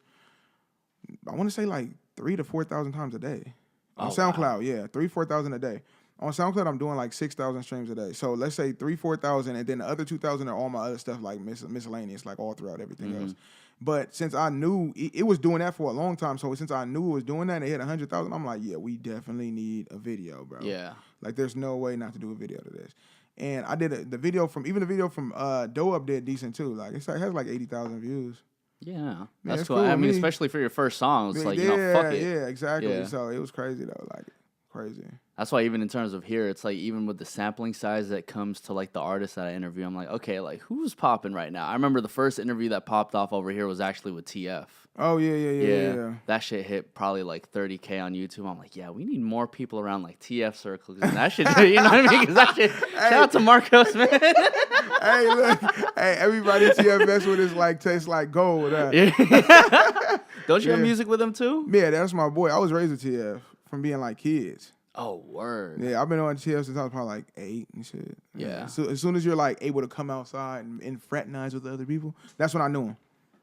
I want to say like 3,000 to 4,000 times a day. On SoundCloud, wow. Yeah, 3,000-4,000 a day. On SoundCloud, I'm doing like 6,000 streams a day. So let's say 3,000-4,000, and then the other 2,000 are all my other stuff, like miscellaneous, like all throughout everything else. But since I knew it was doing that for a long time, so since I knew it was doing that and it hit 100,000, I'm like, yeah, we definitely need a video, bro. Yeah. Like, there's no way not to do a video to this. And I did the video from Doe Up did decent too. Like, it has like 80,000 views. Yeah, that's cool. I mean, especially for your first song, it's like, fuck it. Yeah, exactly. Yeah. So it was crazy though, like crazy. That's why even in terms of here, it's like even with the sampling size that comes to like the artists that I interview, I'm like, okay, like who's popping right now? I remember the first interview that popped off over here was actually with TF. Oh yeah. That shit hit probably like 30K on YouTube. I'm like, yeah, we need more people around like TF circles. And that shit, you know what I mean? Because that shit, shout out to Marcos, man. Hey, look, everybody at TF mess with this like tastes like gold. Don't you have music with them too? Yeah, that's my boy. I was raised with TF from being like kids. Oh, word. Yeah, I've been on TF since I was probably like 8 and shit. Yeah. So as soon as you're like able to come outside and fraternize with other people, that's when I knew him.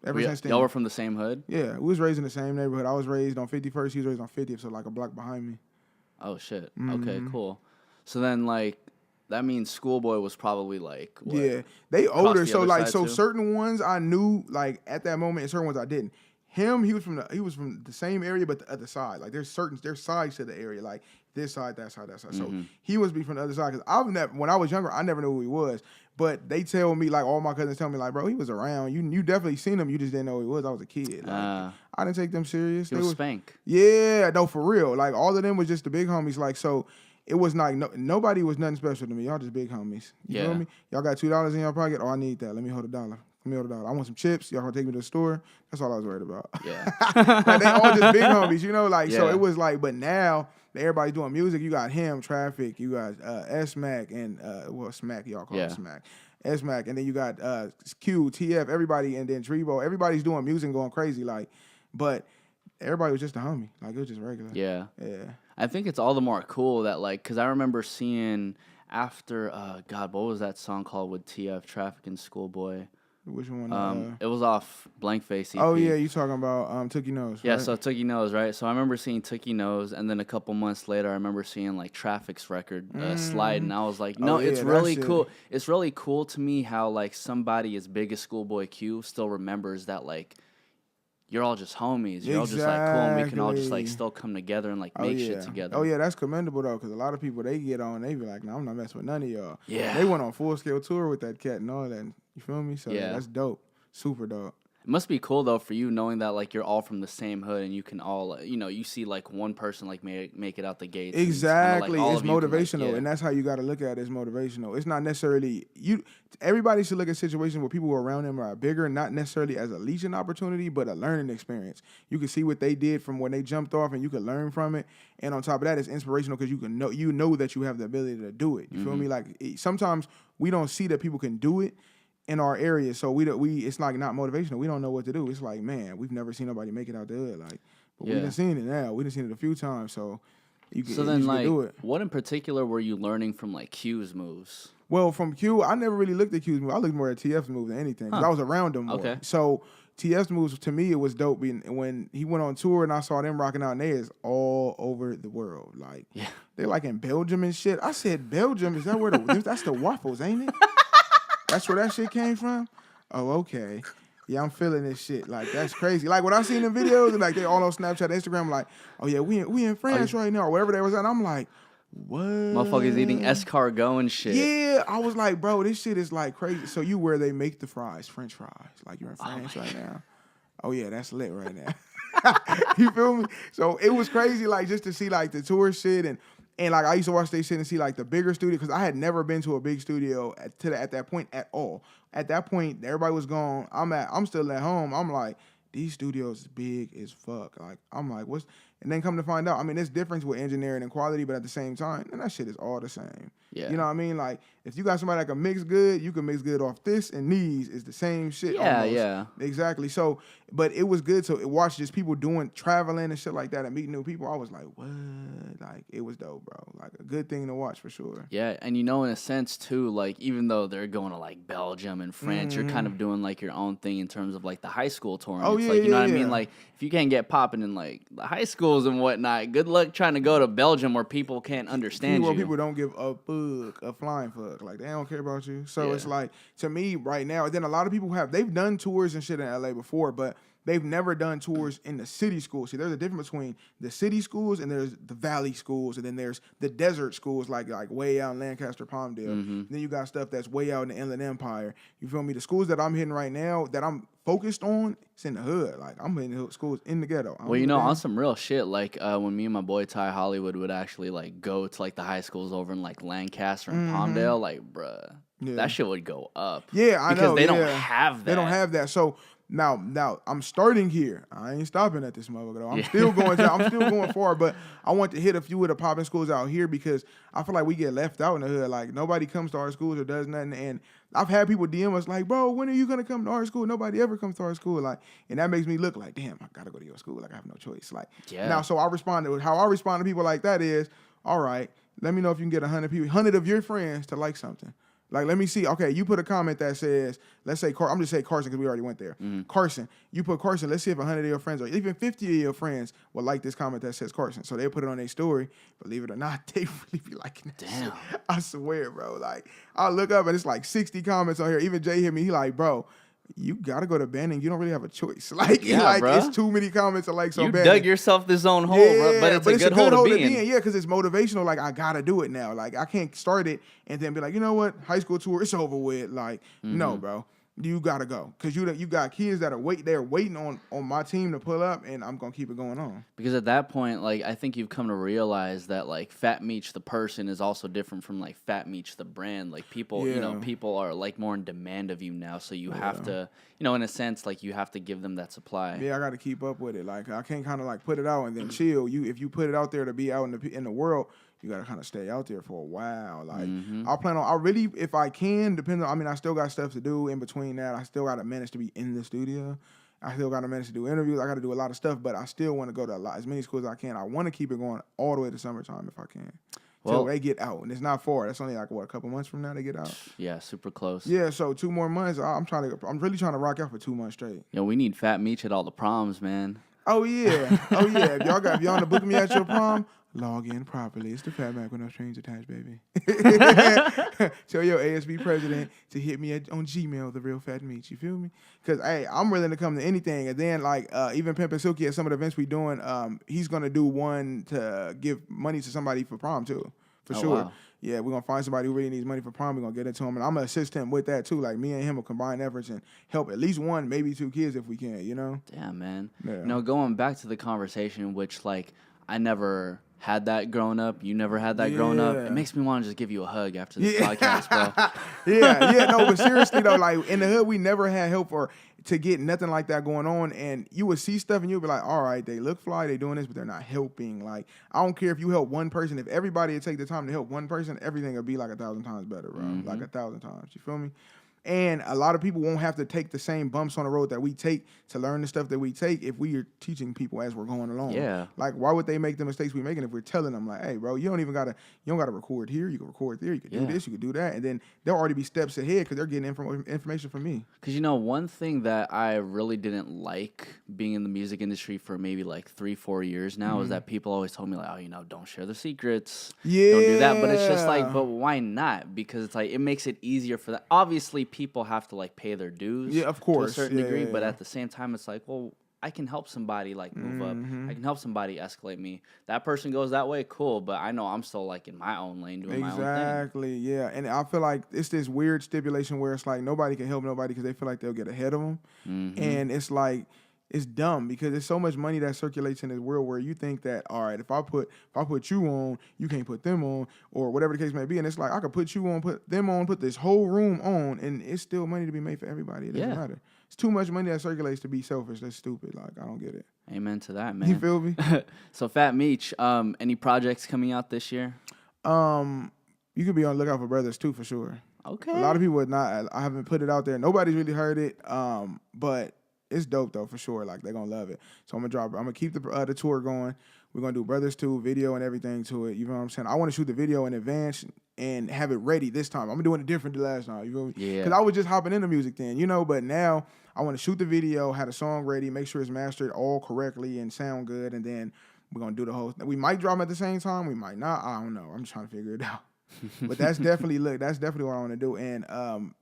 Ever since then. Y'all were from the same hood? Yeah, we was raised in the same neighborhood. I was raised on 51st. He was raised on 50th, so like a block behind me. Oh, shit. Okay, cool. So then, like, that means Schoolboy was probably like, what? Yeah, they older. So like, too? Certain ones I knew like at that moment, and certain ones I didn't. Him, he was from the same area, but the other side. Like there's sides to the area. Like this side, that side, that side. So he was from the other side. Because when I was younger, I never knew who he was. But they tell me, like all my cousins tell me, like, bro, he was around. You definitely seen him. You just didn't know who he was. I was a kid. Like, I didn't take them serious. He was Spank. Yeah, no, for real. Like all of them was just the big homies. Like so. It was like nobody was nothing special to me. Y'all just big homies. You feel me? Y'all got $2 in your pocket. Oh, I need that. Let me hold $1. Let me hold $1. I want some chips. Y'all gonna take me to the store. That's all I was worried about. Yeah. Like, they all just big homies, you know? Like, so it was like, but now that everybody's doing music, you got him, Traffic, you got S-Mac, and, Smack, y'all call it Smack. S-Mac, and then you got Q, TF, everybody, and then Trevo. Everybody's doing music and going crazy, like, but everybody was just a homie. Like, it was just regular. Yeah. Yeah. I think it's all the more cool that, like, because I remember seeing after, God, what was that song called with TF, Traffic and Schoolboy? Which one? It was off Blank Face EP. Oh, yeah, you talking about Tookie Knows, Yeah, right? so Tookie Knows, right? So I remember seeing Tookie Knows, and then a couple months later, I remember seeing, like, Traffic's record slide, and I was like, no, it's really cool. It's really cool to me how, like, somebody as big as Schoolboy Q still remembers that, like, you're all just homies. You're all just like cool, and we can all just like still come together and like make shit together. Oh yeah, that's commendable though, because a lot of people they get on, they be like, "No, I'm not messing with none of y'all." Yeah, they went on full scale tour with that cat and all that. You feel me? So yeah, that's dope, super dope. It must be cool though for you knowing that like you're all from the same hood and you can all you see like one person like make it out the gates. Exactly, like, it's motivational, and that's how you got to look at it. It's motivational. It's not necessarily you. Everybody should look at situations where people around them are bigger, not necessarily as a leeching opportunity, but a learning experience. You can see what they did from when they jumped off, and you can learn from it. And on top of that, it's inspirational because you know that you have the ability to do it. You feel me? Like sometimes we don't see that people can do it in our area, so we it's like not motivational. We don't know what to do. It's like, man, we've never seen nobody make it out there. Like, but we've been seeing it now. We've seen it a few times, so you can do it. What in particular were you learning from like Q's moves? Well, from Q, I never really looked at Q's moves. I looked more at TF's moves than anything because I was around them more. Okay. So TF's moves, to me, it was dope. When he went on tour and I saw them rocking out, and they is all over the world. Like, they're like in Belgium and shit. I said, Belgium? Is that where that's the waffles, ain't it? That's where that shit came from? Oh, okay. Yeah, I'm feeling this shit. Like, that's crazy. Like, when I seen the videos, and like they all on Snapchat, Instagram, like, oh yeah, we in France right now, or whatever they was at. I'm like, what? Motherfuckers eating escargot and shit. Yeah, I was like, bro, this shit is like crazy. So you where they make the fries, French fries. Like, you're in France right now. Oh yeah, that's lit right now. You feel me? So it was crazy, like, just to see like the tour shit and And like I used to watch they shit and see like the bigger studio because I had never been to a big studio at that point at all. At that point, everybody was gone. I'm still at home. I'm like, these studios is big as fuck. Like I'm like, what's and then come to find out, I mean, there's difference with engineering and quality, but at the same time, and that shit is all the same. Yeah. You know what I mean? Like, if you got somebody that can mix good, you can mix good off this and these. It's the same shit. Yeah, almost. yeah. Exactly. So, but it was good to watch just people traveling and shit like that and meeting new people. I was like, what? Like, it was dope, bro. Like, a good thing to watch for sure. Yeah, and in a sense, too, like, even though they're going to, like, Belgium and France, you're kind of doing, like, your own thing in terms of, like, the high school tournaments. Oh, yeah, like, you know what I yeah. mean? Like, if you can't get popping in, like, the high schools and whatnot, good luck trying to go to Belgium where people can't understand you. People don't give a fuck, a flying fuck. Like, they don't care about you. So it's like, to me, right now, and then a lot of people they've done tours and shit in LA before, but they've never done tours in the city schools. See, there's a difference between the city schools and there's the valley schools, and then there's the desert schools, like way out in Lancaster, Palmdale. Then you got stuff that's way out in the Inland Empire. You feel me? The schools that I'm hitting right now, that I'm focused on, it's in the hood. Like, I'm hitting the schools in the ghetto. Well, on some real shit, like when me and my boy Ty Hollywood would actually like go to like the high schools over in like Lancaster and Palmdale, like, bruh, that shit would go up. Yeah, I know. Because they don't have that. They don't have that. So now I'm starting here. I ain't stopping at this motherfucker though. I'm still going far, but I want to hit a few of the popping schools out here because I feel like we get left out in the hood. Like, nobody comes to our schools or does nothing. And I've had people DM us like, bro, when are you gonna come to our school? Nobody ever comes to our school. Like, and that makes me look like, damn, I gotta go to your school. Like, I have no choice. Like, now, so how I respond to people like that is, all right, let me know if you can get 100 of your friends to like something. Like, let me see. Okay, you put a comment that says, let's say, I'm just saying Carson because we already went there. Carson, you put Carson. Let's see if 100 of your friends or even 50 of your friends will like this comment that says Carson. So they put it on their story. Believe it or not, they really be liking that shit. I swear, bro. Like, I look up and it's like 60 comments on here. Even Jay hit me. He like, bro, you gotta go to Banning. You don't really have a choice. Like, it's too many comments and likes on Banning. You dug yourself this own hole, bro, but it's a good hole to be in. Yeah, because it's motivational. Like, I gotta do it now. Like, I can't start it and then be like, you know what, high school tour, it's over with. Like, no, bro. You gotta go because you got kids that are waiting on my team to pull up, and I'm gonna keep it going on. Because at that point, like, I think you've come to realize that like Fat Meech the person is also different from like Fat Meech the brand. Like, people, people are like more in demand of you now, so you have to, in a sense, like, you have to give them that supply. Yeah, I got to keep up with it. Like, I can't kind of like put it out and then chill. If you put it out there to be out in the world, you got to kind of stay out there for a while. Like, if I can, I still got stuff to do in between that. I still got to manage to be in the studio. I still got to manage to do interviews. I got to do a lot of stuff, but I still want to go to as many schools as I can. I want to keep it going all the way to summertime if I can. Till they get out. And it's not far. That's only like, a couple months from now they get out? Yeah, super close. Yeah, so 2 more months. I'm really trying to rock out for 2 months straight. Yo, we need Fat Meech at all the proms, man. Oh, yeah. If y'all want to book me at your prom, log in properly. It's the Fat Mac with no strings attached, baby. Tell your ASB president to hit me on Gmail, the real Fat Meech. You feel me? Because, hey, I'm willing to come to anything. And then, like, even Pimpin' Silky at some of the events we doing, he's going to do one to give money to somebody for prom, too. For sure. Wow. Yeah, we're going to find somebody who really needs money for prom. We're going to get it to him. And I'm going to assist him with that, too. Like, me and him will combine efforts and help at least 1, maybe 2 kids if we can, you know? Damn, man. Yeah. Going back to the conversation, which, like, I never had that growing up. You never had that growing up. It makes me want to just give you a hug after this podcast, bro. No, but seriously, though, like, in the hood, we never had help to get nothing like that going on, and you would see stuff and you'd be like, all right, they look fly, they doing this, but they're not helping. Like, I don't care if you help one person. If everybody would take the time to help one person, everything would be like 1,000 times better, bro. Like 1,000 times. You feel me? And a lot of people won't have to take the same bumps on the road that we take to learn the stuff that we take if we are teaching people as we're going along. Yeah. Like, why would they make the mistakes we're making if we're telling them, like, hey, bro, you don't gotta record here. You can record there. You can do this. You can do that. And then there'll already be steps ahead because they're getting information from me. Because, one thing that I really didn't like being in the music industry for maybe like 3-4 years now is that people always told me, like, oh, don't share the secrets. Yeah. Don't do that. But it's just like, but why not? Because it's like, it makes it easier for that. Obviously, people have to like pay their dues, of course, to a certain degree. But at the same time, it's like, well, I can help somebody like move up. I can help somebody escalate me. That person goes that way, cool. But I know I'm still like in my own lane doing my own thing. Exactly, yeah. And I feel like it's this weird stipulation where it's like nobody can help nobody because they feel like they'll get ahead of them. And it's like, it's dumb because there's so much money that circulates in this world where you think that, all right, if I put you on, you can't put them on, or whatever the case may be. And it's like, I could put you on, put them on, put this whole room on, and it's still money to be made for everybody. It doesn't matter. It's too much money that circulates to be selfish. That's stupid. Like, I don't get it. Amen to that, man. You feel me? So Fat Meech, any projects coming out this year? You could be on the lookout for Brothers too, for sure. Okay. A lot of people would not. I haven't put it out there. Nobody's really heard it. But it's dope though, for sure. Like, they're gonna love it. So I'm gonna keep the tour going. We're gonna do Brothers 2 video and everything to it. You know what I'm saying? I want to shoot the video in advance and have it ready this time. I'm doing it different than last time. You feel me? Yeah. Because I was just hopping into music then, but now I want to shoot the video, have the song ready, make sure it's mastered all correctly and sound good, and then we're gonna do the whole. We might drop them at the same time. We might not. I don't know. I'm just trying to figure it out. But that's definitely what I want to do, and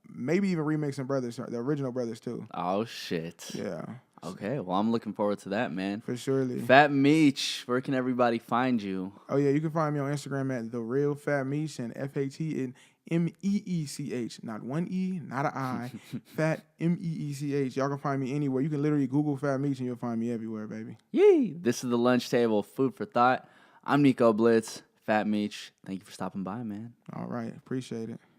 maybe even remixing Brothers, the original Brothers too. Oh shit. Yeah. Okay, well, I'm looking forward to that, man. For surely. Fat Meech, where can everybody find you? Oh yeah, you can find me on Instagram at The Real Fat Meech, and FAT and MEECH, not one E, not an I, Fat MEECH. Y'all can find me anywhere. You can literally Google Fat Meech and you'll find me everywhere, baby. Yee! This is the Lunch Table, food for thought. I'm Nico Blitz. Fat Meech, thank you for stopping by, man. All right, appreciate it.